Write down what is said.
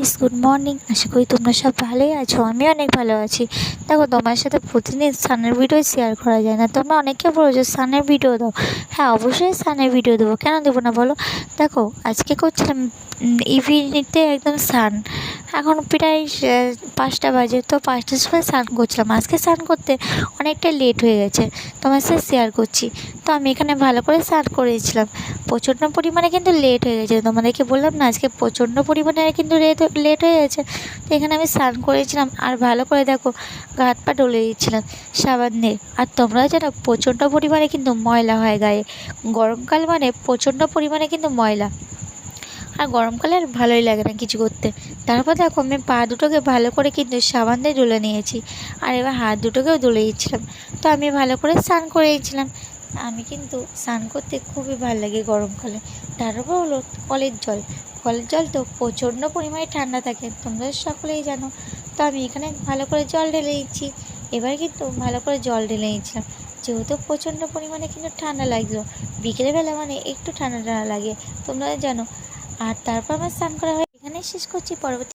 Friends, good morning. আশা করি তোমরা সব ভালোই আছো। আমি অনেক ভালো আছি। দেখো, তোমার সাথে প্রতিদিন সানের ভিডিও শেয়ার করা যায় না। তোমরা অনেকে বলেছো সানের ভিডিও দাও। হ্যাঁ, অবশ্যই সানের ভিডিও দেবো, কেন দেবো না বলো। দেখো, আজকে করছিলাম ইভিনিংতে একদম সান। এখন প্রায় 5টা বাজে, তো 5টার সময় স্নান করছিলাম। আজকে স্নান করতে অনেকটা লেট হয়ে গেছে, তোমার সাথে শেয়ার করছি। তো আমি এখানে ভালো করে স্নান করেছিলাম। প্রচণ্ড পরিমাণে কিন্তু লেট হয়ে গেছে, তোমাদেরকে বললাম না আজকে প্রচণ্ড পরিমাণে কিন্তু লেট হয়ে গেছে। তো এখানে আমি স্নান করেছিলাম আর ভালো করে দেখো গা হাত পা ডলে দিচ্ছিলাম সাবান দিয়ে। আর তোমরাও জানো প্রচণ্ড পরিমাণে কিন্তু ময়লা হয় গায়ে। গরমকাল মানে প্রচণ্ড পরিমাণে কিন্তু ময়লা, আর গরমকালে আর ভালোই লাগে না কিছু করতে। তারপর দেখো আমি পা দুটোকে ভালো করে কিন্তু সাবান দিয়ে ধুলে নিয়েছি, আর এবার হাত দুটোকেও ধুলে দিচ্ছিলাম। তো আমি ভালো করে স্নান করে দিয়েছিলাম। আমি কিন্তু স্নান করতে খুবই ভালো লাগে গরমকালে। তারপর হলো কলের জল। কলের জল তো প্রচণ্ড পরিমাণে ঠান্ডা থাকে, তোমরা সকলেই জানো। তো আমি এখানে ভালো করে জল ঢেলে দিচ্ছি। এবার কিন্তু ভালো করে জল ঢেলে নিচ্ছিলাম, যেহেতু প্রচণ্ড পরিমাণে কিন্তু ঠান্ডা লাগছিলো। বিকেলবেলা মানে একটু ঠান্ডা ঠান্ডা লাগে, তোমরা জানো। আর তারপর আমার স্নান করা হয়, এখানেই শেষ করছি। পরবর্তী